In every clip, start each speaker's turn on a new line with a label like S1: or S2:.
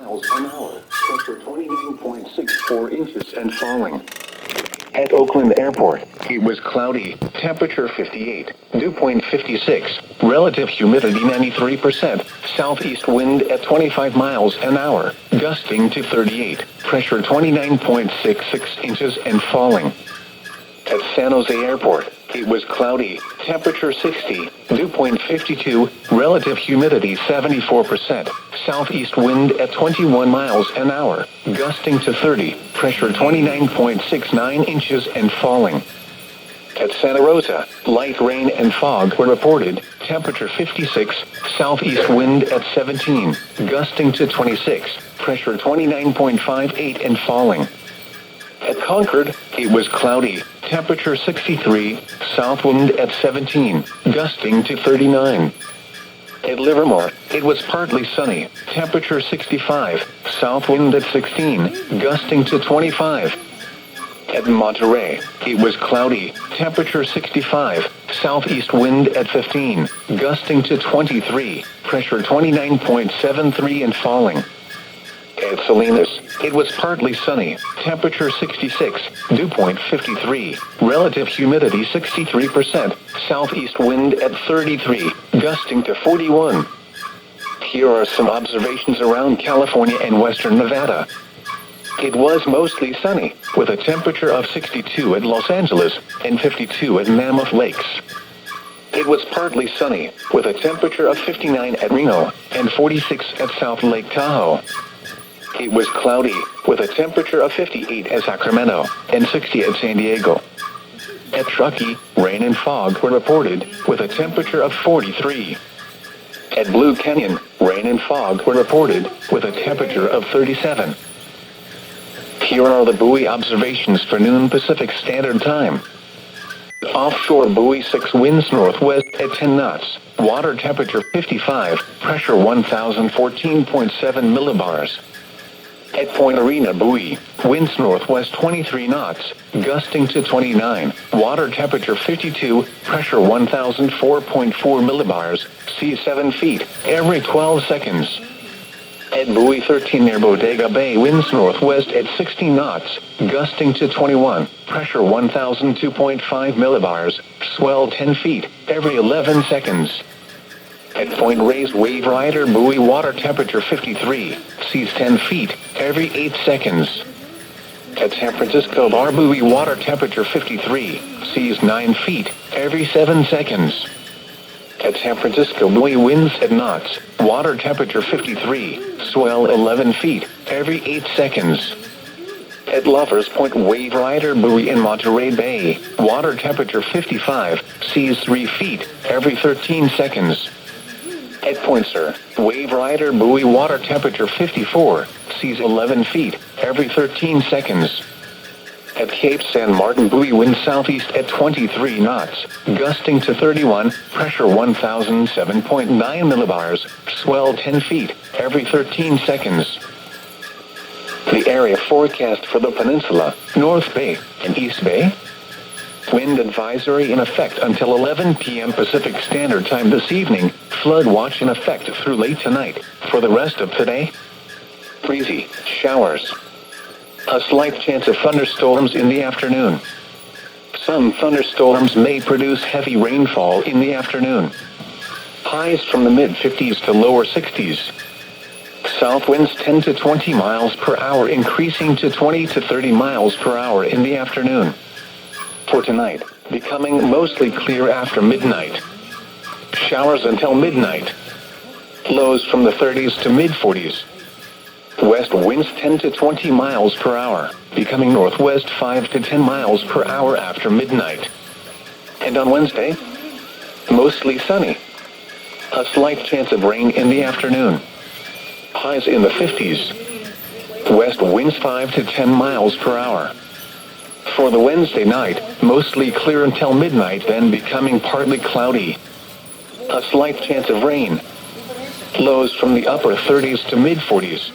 S1: miles an hour. Pressure 29.64 inches and falling. At Oakland Airport, it was cloudy, temperature 58, dew point 56, relative humidity 93%, southeast wind at 25 miles an hour, gusting to 38, pressure 29.66 inches and falling. At San Jose Airport, it was cloudy, temperature 60, dew point 52, relative humidity 74%, southeast wind at 21 miles an hour, gusting to 30, pressure 29.69 inches and falling. At Santa Rosa, light rain and fog were reported, temperature 56, southeast wind at 17, gusting to 26, pressure 29.58 and falling. At Concord, it was cloudy, temperature 63, south wind at 17, gusting to 39. At Livermore, it was partly sunny, temperature 65, south wind at 16, gusting to 25. At Monterey, it was cloudy, temperature 65, southeast wind at 15, gusting to 23, pressure 29.73 and falling. At Salinas, it was partly sunny, temperature 66, dew point 53, relative humidity 63%, southeast wind at 33, gusting to 41. Here are some observations around California and western Nevada. It was mostly sunny, with a temperature of 62 at Los Angeles and 52 at Mammoth Lakes. It was partly sunny, with a temperature of 59 at Reno and 46 at South Lake Tahoe. It was cloudy, with a temperature of 58 at Sacramento and 60 at San Diego. At Truckee, rain and fog were reported, with a temperature of 43. At Blue Canyon, rain and fog were reported, with a temperature of 37. Here are the buoy observations for noon Pacific Standard Time. Offshore buoy 6 winds northwest at 10 knots, water temperature 55, pressure 1014.7 millibars. At Point Arena buoy, winds northwest 23 knots, gusting to 29, water temperature 52, pressure 1004.4 millibars, sea 7 feet, every 12 seconds. At buoy 13 near Bodega Bay, winds northwest at 60 knots, gusting to 21, pressure 1002.5 millibars, swell 10 feet, every 11 seconds. At Point Reyes Wave Rider buoy, water temperature 53, seas 10 feet, every 8 seconds. At San Francisco Bar buoy, water temperature 53, seas 9 feet, every 7 seconds. At San Francisco buoy, winds at knots, water temperature 53, swell 11 feet, every 8 seconds. At Lovers Point Wave Rider buoy in Monterey Bay, water temperature 55, seas 3 feet, every 13 seconds. At Point Sur, Wave Rider buoy, water temperature 54, seas 11 feet, every 13 seconds. At Cape San Martin buoy, wind southeast at 23 knots, gusting to 31, pressure 1007.9 millibars, swell 10 feet, every 13 seconds. The area forecast for the peninsula, North Bay, and East Bay. Wind advisory in effect until 11 p.m. Pacific Standard Time this evening, flood watch in effect through late tonight. For the rest of today, breezy, showers. A slight chance of thunderstorms in the afternoon. Some thunderstorms may produce heavy rainfall in the afternoon. Highs from the mid-50s to lower 60s. South winds 10 to 20 miles per hour, increasing to 20 to 30 miles per hour in the afternoon. For tonight, becoming mostly clear after midnight. Showers until midnight. Lows from the 30s to mid-40s. West winds 10 to 20 miles per hour, becoming northwest 5 to 10 miles per hour after midnight. And on Wednesday, mostly sunny. A slight chance of rain in the afternoon. Highs in the 50s. West winds 5 to 10 miles per hour. For the Wednesday night, mostly clear until midnight, then becoming partly cloudy. A slight chance of rain. Lows from the upper 30s to mid-40s.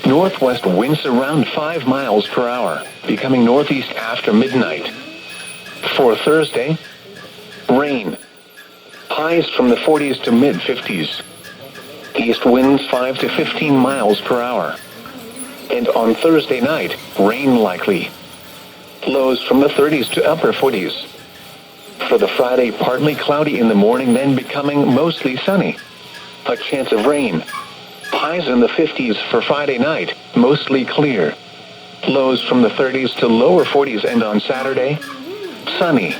S1: Northwest winds around 5 miles per hour, becoming northeast after midnight. For Thursday, rain. Highs from the 40s to mid-50s. East winds 5 to 15 miles per hour. And on Thursday night, rain likely. Lows from the 30s to upper 40s. For the Friday, partly cloudy in the morning, then becoming mostly sunny. A chance of rain. Highs in the 50s for Friday night, mostly clear. Lows from the 30s to lower 40s, and on Saturday, sunny.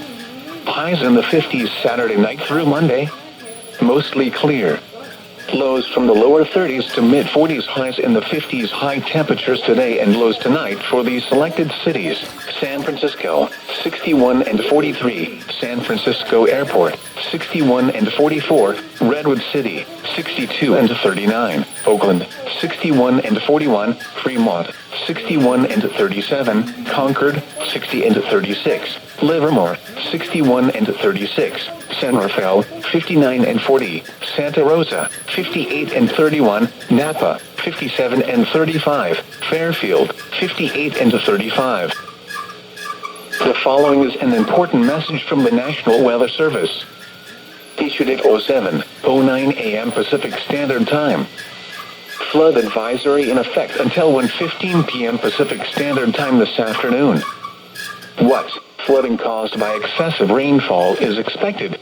S1: Highs in the 50s Saturday night through Monday, mostly clear. Lows from the lower 30s to mid 40s, highs in the 50s. High temperatures today and lows tonight for the selected cities. San Francisco, 61 and 43. San Francisco Airport, 61 and 44. Redwood City, 62 and 39. Oakland, 61 and 41. Fremont, 61 and 37. Concord, 60 and 36. Livermore, 61 and 36. San Rafael, 59 and 40. Santa Rosa, 58 and 31. Napa, 57 and 35. Fairfield, 58 and 35. The following is an important message from the National Weather Service. Issued at 07:09 a.m. Pacific Standard Time. Flood advisory in effect until 1:15 p.m. Pacific Standard Time this afternoon. What? Flooding caused by excessive rainfall is expected.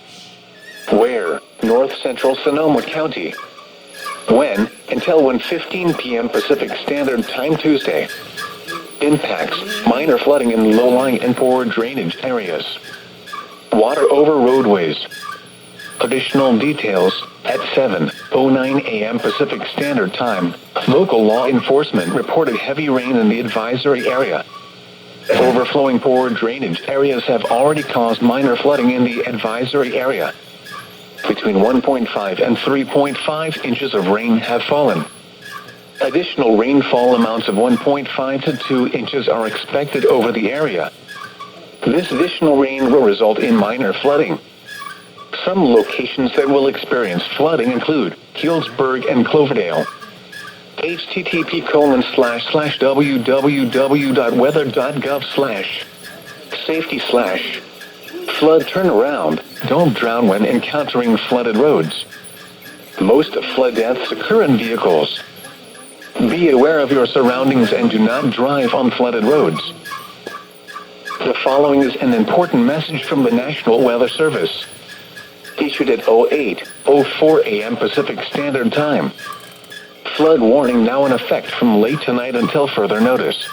S1: Where? North Central Sonoma County. When? Until 1:15 p.m. Pacific Standard Time Tuesday. Impacts: minor flooding in low-lying and poor drainage areas. Water over roadways. Additional details at 7:09 a.m. Pacific Standard Time. Local law enforcement reported heavy rain in the advisory area. Overflowing poor drainage areas have already caused minor flooding in the advisory area. Between 1.5 and 3.5 inches of rain have fallen. Additional rainfall amounts of 1.5 to 2 inches are expected over the area. This additional rain will result in minor flooding. Some locations that will experience flooding include Healdsburg and Cloverdale. http://www.weather.gov/safety/flood turnaround. Don't drown when encountering flooded roads. Most flood deaths occur in vehicles. Be aware of your surroundings and do not drive on flooded roads. The following is an important message from the National Weather Service. Issued at 08:04 a.m. Pacific Standard Time. Flood warning now in effect from late tonight until further notice.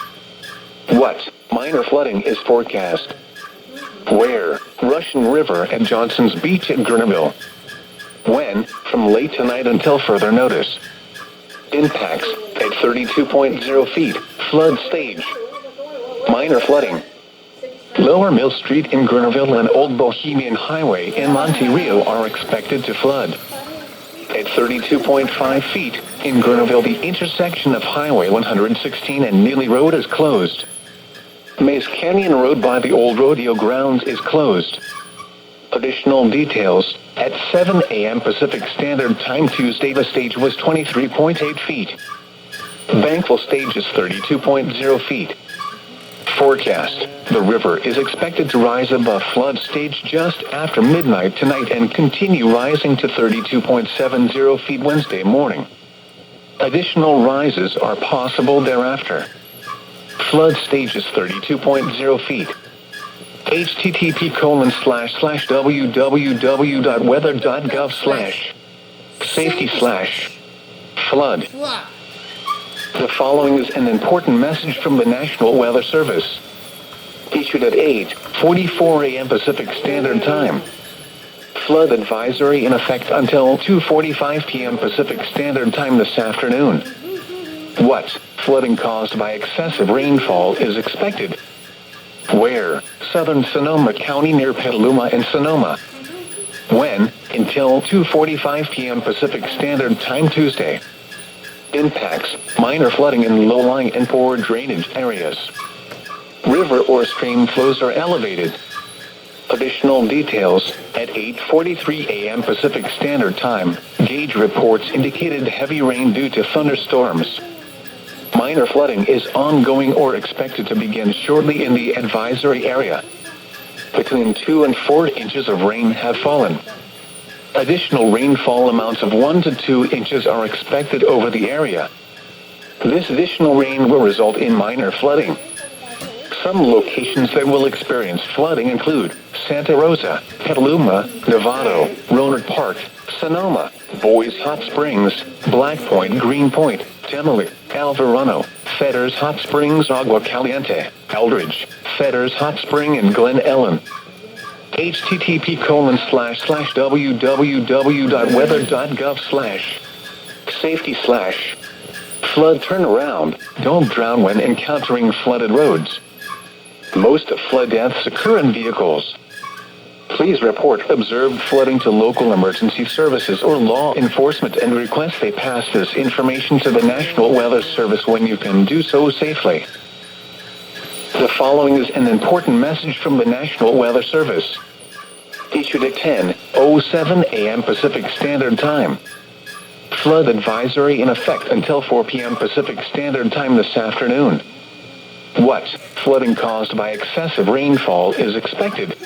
S1: What? Minor flooding is forecast. Where? Russian River at Johnson's Beach at Gurneville. When? From late tonight until further notice. Impacts at 32.0 feet. Flood stage. Minor flooding. Lower Mill Street in Gurneville and Old Bohemian Highway in Monte Rio are expected to flood. At 32.5 feet, in Gurneville, the intersection of Highway 116 and Neely Road is closed. Mays Canyon Road by the Old Rodeo Grounds is closed. Additional details, at 7 a.m. Pacific Standard Time Tuesday, the stage was 23.8 feet. Bankwell stage is 32.0 feet. Forecast: the river is expected to rise above flood stage just after midnight tonight and continue rising to 32.70 feet Wednesday morning. Additional rises are possible thereafter. Flood stage is 32.0 feet. http://www.weather.gov/safety/flood. The following is an important message from the National Weather Service. Issued at 8:44 a.m. Pacific Standard Time. Flood advisory in effect until 2:45 p.m. Pacific Standard Time this afternoon. What? Flooding caused by excessive rainfall is expected. Where? Southern Sonoma County near Petaluma and Sonoma. When? Until 2:45 p.m. Pacific Standard Time Tuesday. Impacts: minor flooding in low-lying and poor drainage areas. River or stream flows are elevated. Additional details, at 8:43 a.m. Pacific Standard Time, gauge reports indicated heavy rain due to thunderstorms. Minor flooding is ongoing or expected to begin shortly in the advisory area. Between 2 and 4 inches of rain have fallen. Additional rainfall amounts of 1 to 2 inches are expected over the area. This additional rain will result in minor flooding. Some locations that will experience flooding include Santa Rosa, Petaluma, Novato, Rohnert Park, Sonoma, Boise Hot Springs, Black Point, Greenpoint, Temecula, Alvarado, Fetters Hot Springs, Agua Caliente, Eldridge, Fetters Hot Spring, and Glen Ellen. http://www.weather.gov/safety/ flood turnaround. Don't drown when encountering flooded roads. Most flood deaths occur in vehicles. Please report observed flooding to local emergency services or law enforcement and request they pass this information to the National Weather Service when you can do so safely. The following is an important message from the National Weather Service. Issued at 10:07 a.m. Pacific Standard Time. Flood advisory in effect until 4 p.m. Pacific Standard Time this afternoon. What flooding caused by excessive rainfall is expected?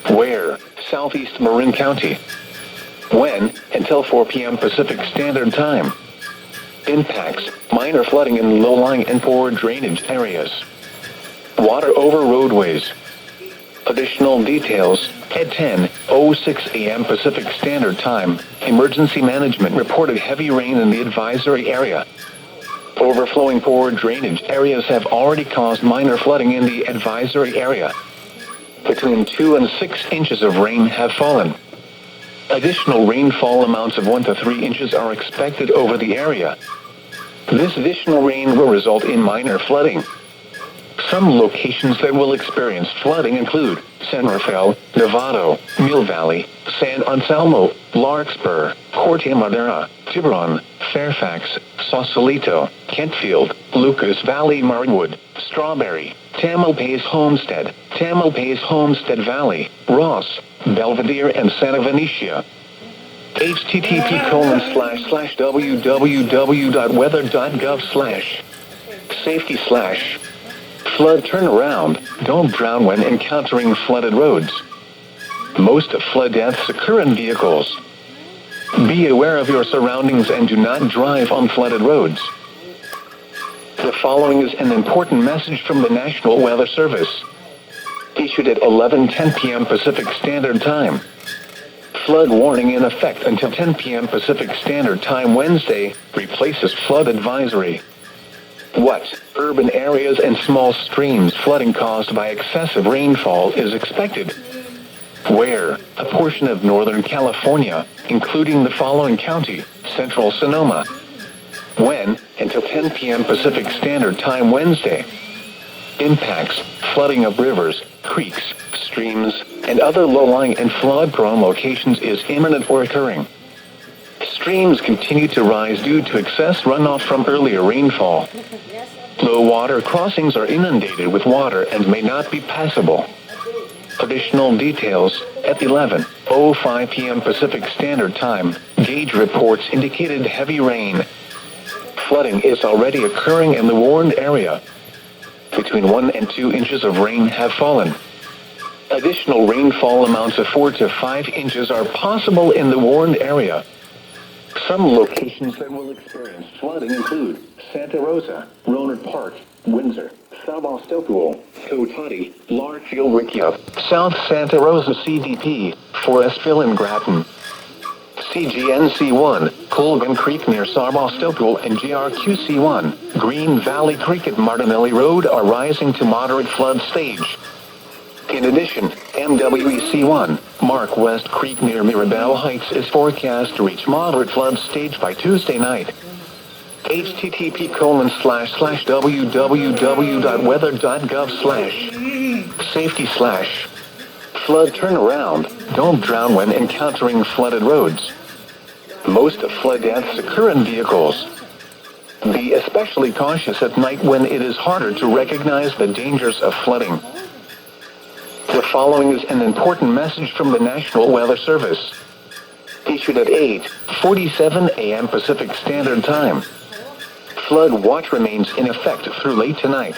S1: Where? Southeast Marin County. When? Until 4 p.m. Pacific Standard Time. Impacts: minor flooding in low-lying and poor drainage areas. Water over roadways. Additional details: at 10:06 a.m. Pacific Standard Time, Emergency Management reported heavy rain in the advisory area. Overflowing poor drainage areas have already caused minor flooding in the advisory area. Between 2 and 6 inches of rain have fallen. Additional rainfall amounts of 1 to 3 inches are expected over the area. This additional rain will result in minor flooding. Some locations that will experience flooding include San Rafael, Novato, Mill Valley, San Anselmo, Larkspur, Corte Madera, Tiburon, Fairfax, Sausalito, Kentfield, Lucas Valley, Marwood, Strawberry, Tamalpais Homestead, Homestead Valley, Ross, Belvedere, and Santa Venetia. http://www.weather.gov/safety/ flood turnaround. Don't drown when encountering flooded roads. Most flood deaths occur in vehicles. Be aware of your surroundings and do not drive on flooded roads. The following is an important message from the National Weather Service. Issued at 11:10 p.m. Pacific Standard Time. Flood warning in effect until 10 p.m. Pacific Standard Time Wednesday replaces flood advisory. What urban areas and small streams flooding caused by excessive rainfall is expected? Where? A portion of Northern California, including the following county: Central Sonoma. When? Until 10 p.m. Pacific Standard Time Wednesday. Impacts: flooding of rivers, creeks, streams, and other low-lying and flood-prone locations is imminent or occurring. Streams continue to rise due to excess runoff from earlier rainfall. Low water crossings are inundated with water and may not be passable. Additional details: at 11:05 p.m. Pacific Standard Time, gauge reports indicated heavy rain. Flooding is already occurring in the warned area. Between 1 and 2 inches of rain have fallen. Additional rainfall amounts of 4 to 5 inches are possible in the warned area. Some locations that will experience flooding include Santa Rosa, Rohnert Park, Windsor, Sebastopol, Cotati, Larkfield, Riccia, South Santa Rosa CDP, Forestville and Grattan. CGNC1, Colgan Creek near Sebastopol, and GRQC1, Green Valley Creek at Martinelli Road are rising to moderate flood stage. In addition, MWEC1, Mark West Creek near Mirabel Heights is forecast to reach moderate flood stage by Tuesday night. http://www.weather.gov/safety/ flood turnaround. Don't drown when encountering flooded roads. Most flood deaths occur in vehicles. Be especially cautious at night when it is harder to recognize the dangers of flooding. The following is an important message from the National Weather Service. Issued at 8:47 a.m. Pacific Standard Time. Flood watch remains in effect through late tonight.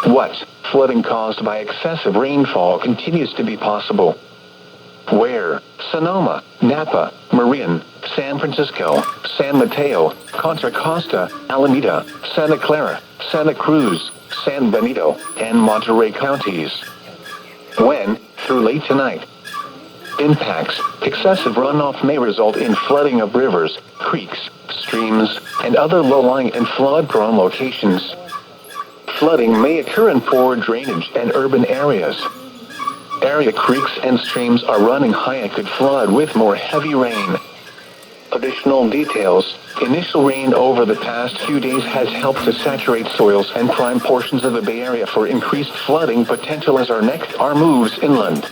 S1: What flooding caused by excessive rainfall continues to be possible? Where? Sonoma, Napa, Marin, San Francisco, San Mateo, Contra Costa, Alameda, Santa Clara, Santa Cruz, San Benito, and Monterey counties. When, through late tonight, impacts, excessive runoff may result in flooding of rivers, creeks, streams, and other low-lying and flood-prone locations. Flooding may occur in poor drainage and urban areas. Area creeks and streams are running high and could flood with more heavy rain. Additional details: initial rain over the past few days has helped to saturate soils and prime portions of the Bay Area for increased flooding potential as our moves inland.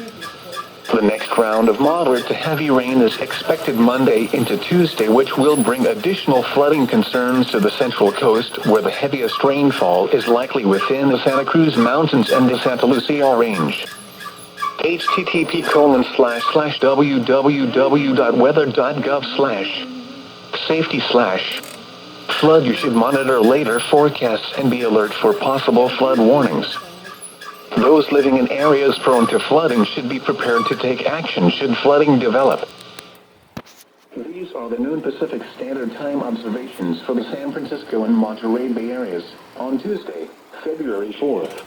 S1: The next round of moderate to heavy rain is expected Monday into Tuesday, which will bring additional flooding concerns to the Central Coast, where the heaviest rainfall is likely within the Santa Cruz Mountains and the Santa Lucia Range. http://www.weather.gov/safety/flood. You should monitor later forecasts and be alert for possible flood warnings. Those living in areas prone to flooding should be prepared to take action should flooding develop. These are the noon Pacific Standard Time observations for the San Francisco and Monterey Bay areas on Tuesday, February 4th.